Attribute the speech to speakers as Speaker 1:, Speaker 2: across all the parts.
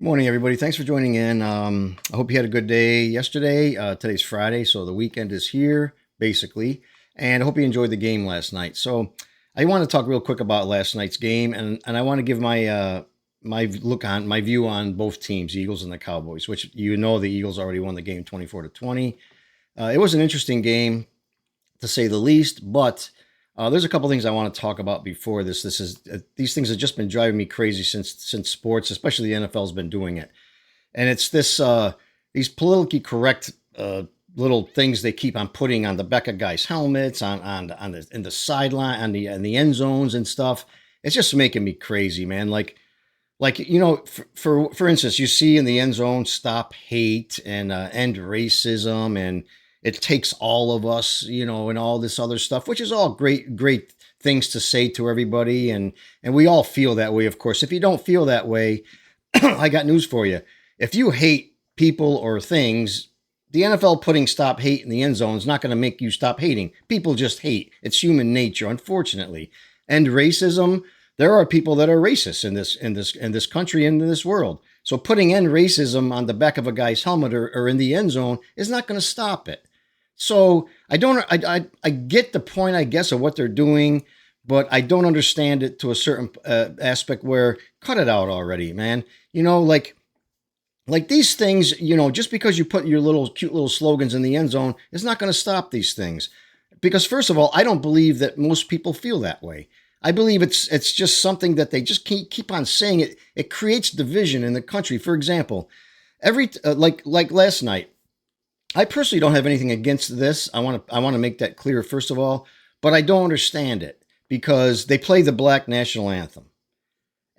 Speaker 1: Morning, everybody. Thanks for joining in. I hope you had a good day yesterday. Today's Friday, so the weekend is here, basically. And I hope you enjoyed the game last night. So I want to talk real quick about last night's game, and I want to give my view on both teams, the Eagles and the Cowboys. Which the Eagles already won the game 24-20. It was an interesting game, to say the least, but there's a couple things I want to talk about before this. These things have just been driving me crazy since sports, especially the NFL, has been doing it, and it's these politically correct little things they keep on putting on the back of guys' helmets, in the sideline, in the end zones and stuff. It's just making me crazy, man. For instance, you see in the end zone, stop hate and end racism, and it takes all of us, and all this other stuff, which is all great things to say to everybody. And we all feel that way, of course. If you don't feel that way, I got news for you. If you hate people or things, the NFL putting stop hate in the end zone is not going to make you stop hating. People just hate. It's human nature, unfortunately. And racism, there are people that are racist in this country and in this world. So putting end racism on the back of a guy's helmet or in the end zone is not going to stop it. So I get the point, I guess, of what they're doing, but I don't understand it to a certain aspect where cut it out already, man. Like these things, just because you put your cute little slogans in the end zone is not going to stop these things. Because first of all, I don't believe that most people feel that way. I believe it's just something that they just keep on saying it. It creates division in the country. For example, like last night, I personally don't have anything against this. I want to make that clear, first of all, but I don't understand it because they play the black national anthem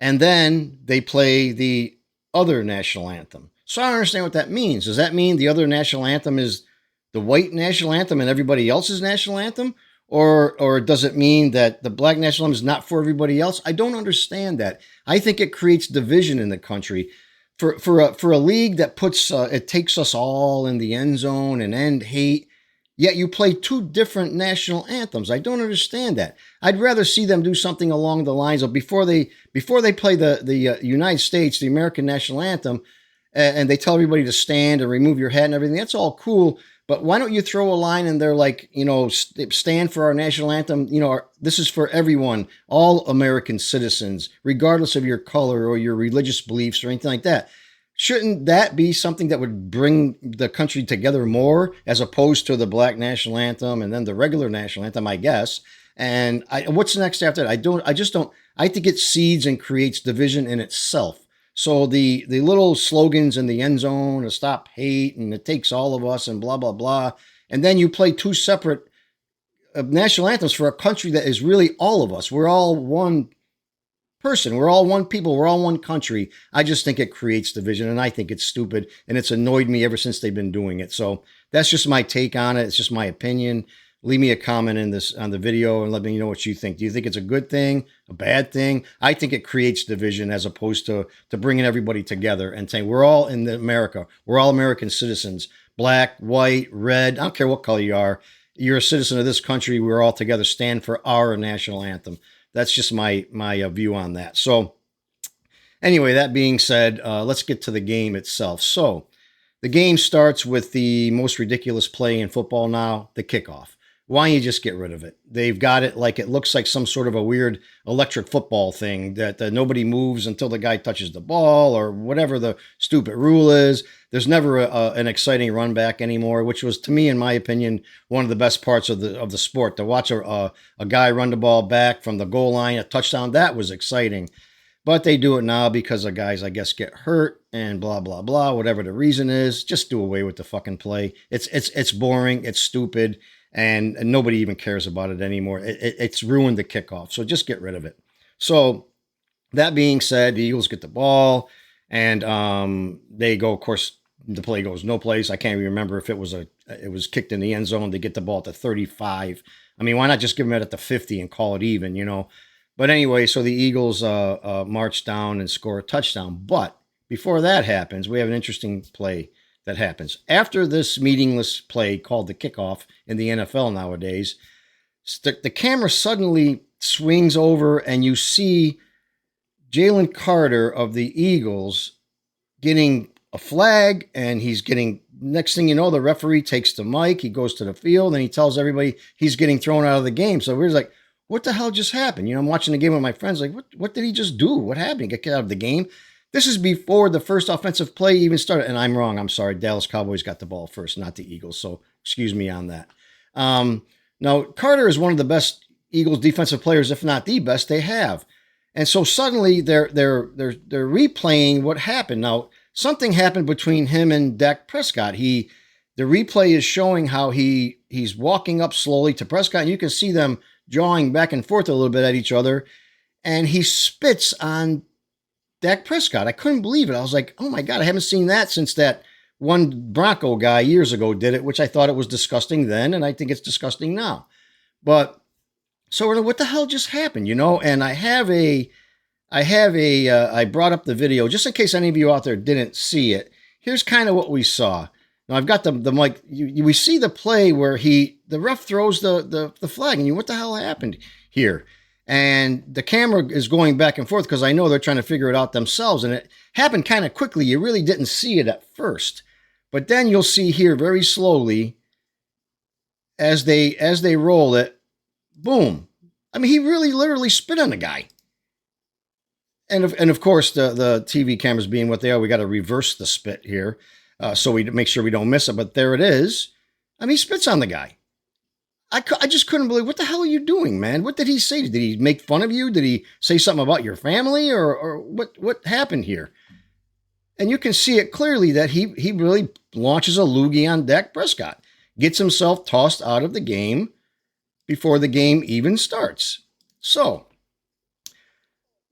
Speaker 1: and then they play the other national anthem. So I don't understand what that means. Does that mean the other national anthem is the white national anthem and everybody else's national anthem? Or does it mean that the black national anthem is not for everybody else? I don't understand that. I think it creates division in the country. For a league that it takes us all in the end zone and end hate, yet you play two different national anthems. I don't understand that. I'd rather see them do something along the lines of before they play the United States, the American national anthem, and they tell everybody to stand and remove your hat and everything. That's all cool. But why don't you throw a line in there like, stand for our national anthem? This is for everyone, all American citizens, regardless of your color or your religious beliefs or anything like that. Shouldn't that be something that would bring the country together more as opposed to the black national anthem and then the regular national anthem, I guess? And what's next after that? I think it seeds and creates division in itself. So the little slogans in the end zone, to stop hate and it takes all of us and blah, blah, blah. And then you play two separate national anthems for a country that is really all of us. We're all one person. We're all one people. We're all one country. I just think it creates division and I think it's stupid and it's annoyed me ever since they've been doing it. So that's just my take on it. It's just my opinion. Leave me a comment on the video and let me know what you think. Do you think it's a good thing, a bad thing? I think it creates division as opposed to bringing everybody together and saying we're all in America. We're all American citizens, black, white, red. I don't care what color you are. You're a citizen of this country. We're all together. Stand for our national anthem. That's just my view on that. So anyway, that being said, let's get to the game itself. So the game starts with the most ridiculous play in football now, the kickoff. Why don't you just get rid of it? They've got it like it looks like some sort of a weird electric football thing that nobody moves until the guy touches the ball or whatever the stupid rule is. There's never an exciting run back anymore, which was, to me, in my opinion, one of the best parts of the sport. To watch a guy run the ball back from the goal line, a touchdown, that was exciting. But they do it now because the guys, I guess, get hurt and blah, blah, blah, whatever the reason is. Just do away with the fucking play. It's boring. It's stupid. And nobody even cares about it anymore. It's ruined the kickoff. So just get rid of it. So that being said, the Eagles get the ball and they go, of course, the play goes no place. I can't even remember if it was kicked in the end zone. They get the ball at the 35. I mean, why not just give them it at the 50 and call it even, But anyway, so the Eagles march down and score a touchdown. But before that happens, we have an interesting play that happens. After this meaningless play called the kickoff in the NFL nowadays, the camera suddenly swings over and you see Jalen Carter of the Eagles getting a flag, and he's getting, next thing you know, the referee takes the mic, he goes to the field, and he tells everybody he's getting thrown out of the game. So we're like, what the hell just happened? I'm watching the game with my friends, like, what did he just do? What happened? He got kicked out of the game? This is before the first offensive play even started. And I'm wrong. I'm sorry. Dallas Cowboys got the ball first, not the Eagles. So excuse me on that. Now, Carter is one of the best Eagles defensive players, if not the best they have. And so suddenly they're replaying what happened. Now, something happened between him and Dak Prescott. The replay is showing how he's walking up slowly to Prescott, and you can see them jawing back and forth a little bit at each other, and he spits on Dak Prescott. I couldn't believe it. I was like, oh my God, I haven't seen that since that one Bronco guy years ago did it, which I thought it was disgusting then, and I think it's disgusting now. But so what the hell just happened, And I brought up the video just in case any of you out there didn't see it. Here's kind of what we saw. Now I've got the mic. We see the play where the ref throws the flag, and what the hell happened here? And the camera is going back and forth because I know they're trying to figure it out themselves, and it happened kind of quickly. You really didn't see it at first, but then you'll see here very slowly as they roll it. Boom! I mean, he really literally spit on the guy. And of course, the TV cameras being what they are, we got to reverse the spit here so we make sure we don't miss it. But there it is. I mean, he spits on the guy. I just couldn't believe, what the hell are you doing, man? What did he say? Did he make fun of you? Did he say something about your family? Or what happened here? And you can see it clearly that he really launches a loogie on Dak Prescott. Gets himself tossed out of the game before the game even starts. So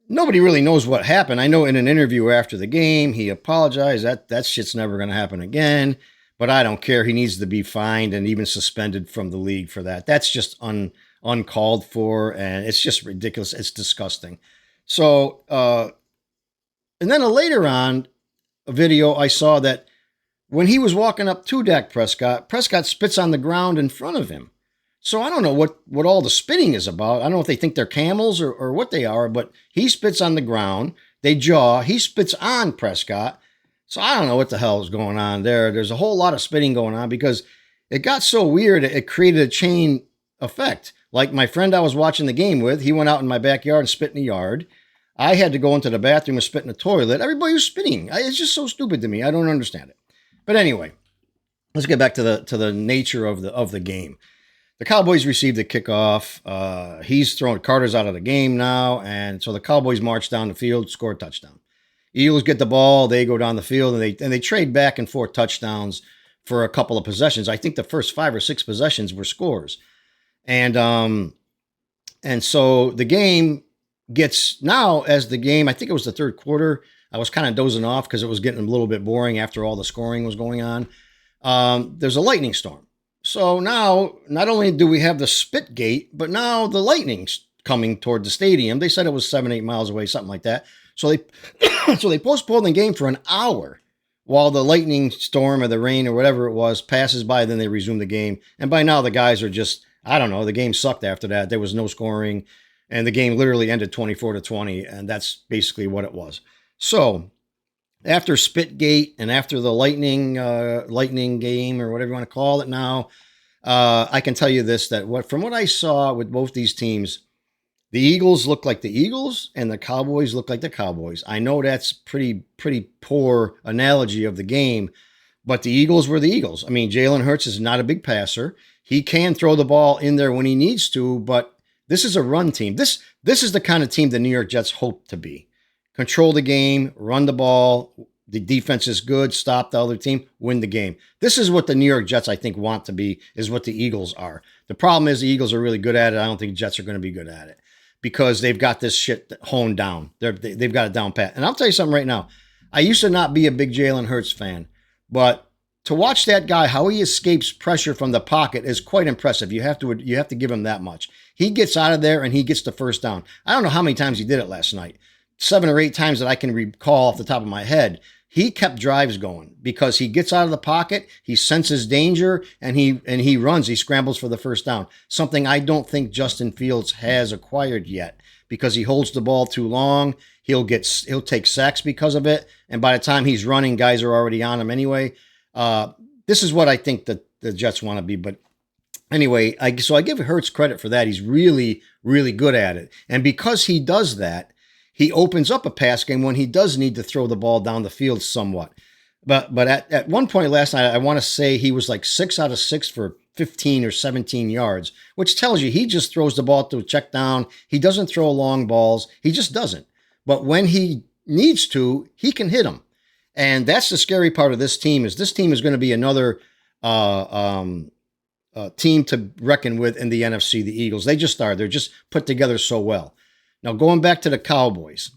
Speaker 1: nobody really knows what happened. I know in an interview after the game, he apologized. That shit's never going to happen again. But I don't care. He needs to be fined and even suspended from the league for that. That's just uncalled for, and it's just ridiculous. It's disgusting. So, and then later on, a video I saw that when he was walking up to Dak Prescott, Prescott spits on the ground in front of him. So I don't know what all the spitting is about. I don't know if they think they're camels or what they are, but he spits on the ground. They jaw. He spits on Prescott. So I don't know what the hell is going on there. There's a whole lot of spitting going on because it got so weird. It created a chain effect. Like my friend I was watching the game with, he went out in my backyard and spit in the yard. I had to go into the bathroom and spit in the toilet. Everybody was spitting. It's just so stupid to me. I don't understand it. But anyway, let's get back to the nature of the game. The Cowboys received the kickoff. Carter's out of the game now, and so the Cowboys march down the field, score a touchdown. Eagles get the ball, they go down the field, and they trade back and forth touchdowns for a couple of possessions. I think the first 5 or 6 possessions were scores. And so the game gets, now as the game, I think it was the third quarter, I was kind of dozing off because it was getting a little bit boring after all the scoring was going on. There's a lightning storm. So now, not only do we have the spit gate, but now the lightning's coming toward the stadium. They said it was 7-8 miles away, something like that. So they postponed the game for an hour while the lightning storm or the rain or whatever it was passes by. Then they resume the game. And by now the guys are just, I don't know, the game sucked after that. There was no scoring, and the game literally ended 24-20, and that's basically what it was. So after Spitgate and after the lightning game or whatever you want to call it now, I can tell you this, that from what I saw with both these teams, the Eagles look like the Eagles and the Cowboys look like the Cowboys. I know that's pretty poor analogy of the game, but the Eagles were the Eagles. I mean, Jalen Hurts is not a big passer. He can throw the ball in there when he needs to, but this is a run team. This is the kind of team the New York Jets hope to be. Control the game, run the ball. The defense is good. Stop the other team, win the game. This is what the New York Jets, I think, want to be, is what the Eagles are. The problem is the Eagles are really good at it. I don't think Jets are going to be good at it, because they've got this shit honed down. They've got it down pat. And I'll tell you something right now. I used to not be a big Jalen Hurts fan, but to watch that guy, how he escapes pressure from the pocket is quite impressive. You have to give him that much. He gets out of there and he gets the first down. I don't know how many times he did it last night. 7 or 8 times that I can recall off the top of my head. He kept drives going because he gets out of the pocket, he senses danger, and he runs. He scrambles for the first down. Something I don't think Justin Fields has acquired yet, because he holds the ball too long. He'll take sacks because of it, and by the time he's running, guys are already on him anyway. This is what I think that the Jets want to be, but anyway, so I give Hurts credit for that. He's really, really good at it. And because he does that, he opens up a pass game when he does need to throw the ball down the field somewhat. But at one point last night, I want to say he was like 6 out of 6 for 15 or 17 yards, which tells you he just throws the ball to a check down. He doesn't throw long balls. He just doesn't. But when he needs to, he can hit them. And that's the scary part of this team is going to be another team to reckon with in the NFC, the Eagles. They just are. They're just put together so well. Now, going back to the Cowboys,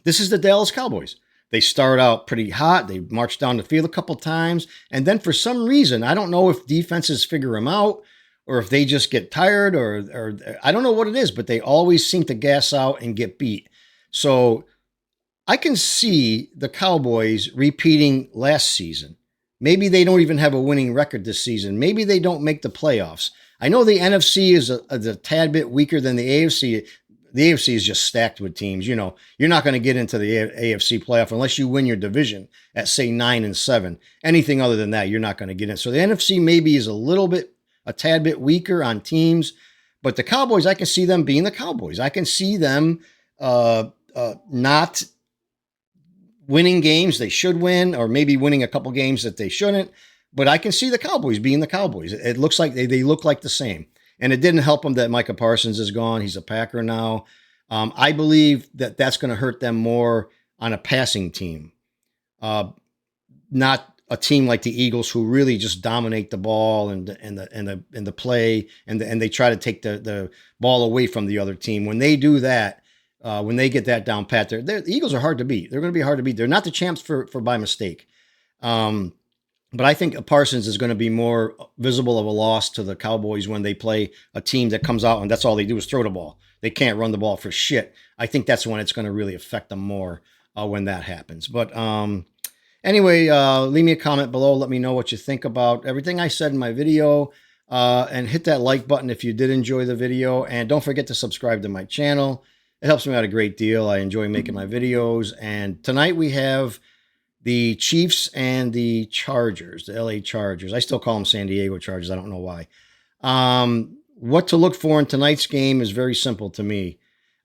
Speaker 1: this is the Dallas Cowboys. They start out pretty hot. They march down the field a couple times. And then for some reason, I don't know if defenses figure them out or if they just get tired or I don't know what it is, but they always seem to gas out and get beat. So I can see the Cowboys repeating last season. Maybe they don't even have a winning record this season. Maybe they don't make the playoffs. I know the NFC is a tad bit weaker than the AFC. The AFC is just stacked with teams. You know, you're not going to get into the AFC playoff unless you win your division at, say, 9-7. Anything other than that, you're not going to get in. So the NFC maybe is a tad bit weaker on teams. But the Cowboys, I can see them being the Cowboys. I can see them not winning games they should win, or maybe winning a couple games that they shouldn't. But I can see the Cowboys being the Cowboys. It looks like they look like the same. And it didn't help them that Micah Parsons is gone. He's a Packer now. I believe that that's going to hurt them more on a passing team, not a team like the Eagles who really just dominate the ball and the play and they try to take the ball away from the other team. When they do that, when they get that down pat, the Eagles are hard to beat. They're going to be hard to beat. They're not the champs for by mistake. But I think Parsons is going to be more visible of a loss to the Cowboys when they play a team that comes out and that's all they do is throw the ball. They can't run the ball for shit. I think that's when it's going to really affect them more when that happens. But anyway, leave me a comment below. Let me know what you think about everything I said in my video. And hit that like button if you did enjoy the video. And don't forget to subscribe to my channel. It helps me out a great deal. I enjoy making my videos. And tonight we have the Chiefs and the Chargers, the LA Chargers. I still call them San Diego Chargers. I don't know why. What to look for in tonight's game is very simple to me.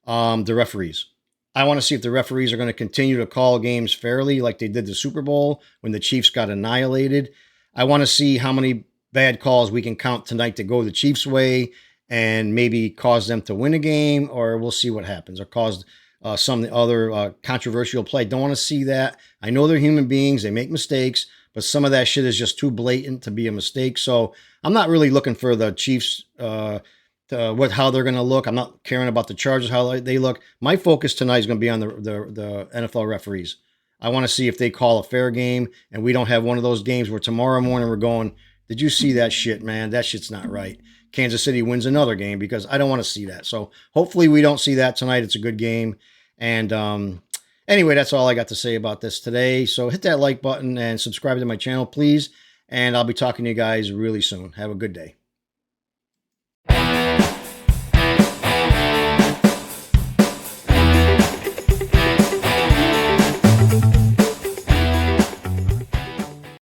Speaker 1: The referees. I want to see if the referees are going to continue to call games fairly like they did the Super Bowl when the Chiefs got annihilated. I want to see how many bad calls we can count tonight to go the Chiefs' way and maybe cause them to win a game, or we'll see what happens, or cause some other controversial play. Don't want to see that. I know they're human beings. They make mistakes, but some of that shit is just too blatant to be a mistake. So I'm not really looking for the Chiefs, how they're going to look. I'm not caring about the Chargers, how they look. My focus tonight is going to be on the NFL referees. I want to see if they call a fair game and we don't have one of those games where tomorrow morning we're going, did you see that shit, man? That shit's not right. Kansas City wins another game, because I don't want to see that. So hopefully we don't see that tonight. It's a good game. And anyway, that's all I got to say about this today. So hit that like button and subscribe to my channel, please. And I'll be talking to you guys really soon. Have a good day.